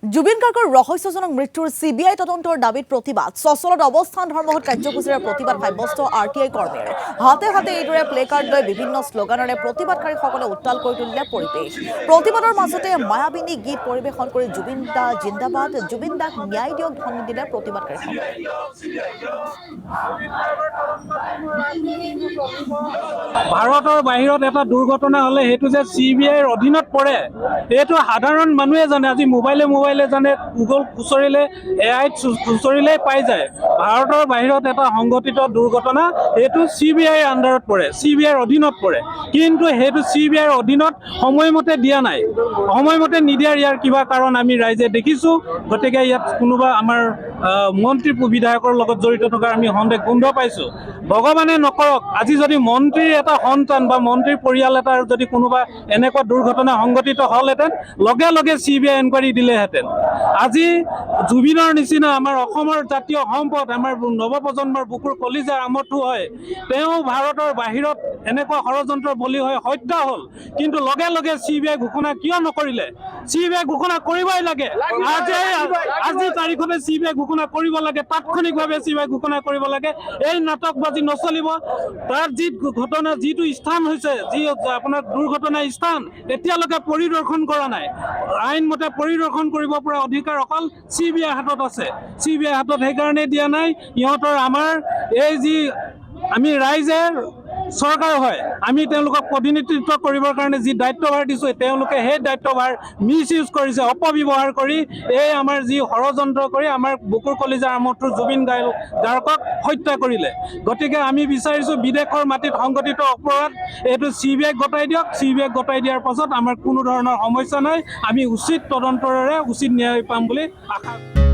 জুবিন গাৰ্গৰ ৰহস্যজনক মৃত্যুৰ CBI তদন্তৰ দাবীত প্ৰতিবাদ সচলত অৱস্থান ধৰ্মঘট কাৰ্যসূচীৰে প্ৰতিবাদ সাব্যস্ত RTI কৰ্মীৰ হাতে হাতে এইদৰে প্লে কাৰ্ড লৈ বিভিন্ন শ্লোগানেৰে প্ৰতিবাদকাৰীসকলে উত্তাল কৰি তুলিলে পৰিৱেশ প্ৰতিবাদৰ মাজতে মায়াবিনী গীত পৰিৱেশন কৰি জুবিন দা জিন্দাবাদ জুবিন দাক ন্যায় দিয়ক ধ্বনি দিলে প্ৰতিবাদকাৰীসকলে ভাৰতৰ বাহিৰত এটা দুৰ্ঘটনা হলে হেতু যে CBIৰ অধীনত পৰে এটো সাধাৰণ মানুহে জানে আজি মোবাইলে জানে গুগল খুচৰিলে AI খুচৰিলে পাই যায় ভাৰতৰ বাহিৰত এটা সংঘটিত দুৰ্ঘটনা এটো CBIৰ আন্ডাৰত পৰে CBIৰ অধীনত পৰে কিন্তু হেতু CBIৰ অধীনত সময়মতে দিয়া নাই সময়মতে নিদিয়াৰ ইয়াৰ কিবা কাৰণ আমি ৰাইজে দেখিছো গতিকে ইয়াত কোনোবা আমাৰ মন্ত্ৰী বিধায়কৰ লগত জড়িত থকা আমি সন্দেহ গোন্ধ পাইছো ভগৱানে নকৰক আজি যদি মন্ত্ৰীৰ এটা সন্তান বা মন্ত্ৰীৰ পৰিয়াল এটাৰ যদি কোনোবা এনেকুৱা দুৰ্ঘটনা সংঘটিত হলহেঁতেন লগে লগে CBI এনকুৱাৰী দিলেহেঁতেন আজি জুবিনৰ নিচিনা আমাৰ অসমৰ জাতীয় সম্পদ আমাৰ নৱপ্ৰজন্মৰ বুকুৰ কলিজাৰ আমঠু হয় তেওঁ ভাৰতৰ বাহিৰত এনেকুৱা ষড়যন্ত্ৰ বলি হৈ হত্যা হল কিন্তু লগে লগে CBI ঘোষণা কিয় নকৰিলে CBI ঘোষণা কৰিবই লাগে আজি তাৰিখতে CBI ঘোষণা কৰিব লাগে তাৎক্ষণিকভাৱে CBI ঘোষণা কৰিব লাগে এই নাটকবাজি নচলিব তাৰ যি ঘটনা যিটো স্থান হৈছে যি আপোনাৰ দুৰ্ঘটনা স্থান এতিয়ালৈকে পৰিদৰ্শন কৰা নাই আইনমতে পৰিদৰ্শন কৰিব পৰা অধিকাৰ অকল CBI হাতত আছে CBI হাতত সেইকাৰণে দিয়া নাই ইহঁতৰ আমাৰ এই যি আমি ৰাইজে চৰকাৰ হয় আমি তেওঁলোকক প্ৰতিনিধিত্ব কৰিবৰ কাৰণে যি দায়িত্বভাৰ দিছো তেওঁলোকে সেই দায়িত্বভাৰ মিছ ইউজ কৰিছে অপব্যৱহাৰ কৰি এই আমাৰ যি ষড়যন্ত্ৰ কৰি আমাৰ বুকুৰ কলিজাৰ আমঠু জুবিন গাৰ্গক হত্যা কৰিলে গতিকে আমি বিচাৰিছো বিদেশৰ মাটিত সংগঠিত অপৰাধ এইটো CBI গতাই দিয়ক CBI গতাই দিয়াৰ পাছত আমাৰ কোনো ধৰণৰ সমস্যা নাই আমি উচিত তদন্তৰে উচিত ন্যায় পাম বুলি আশা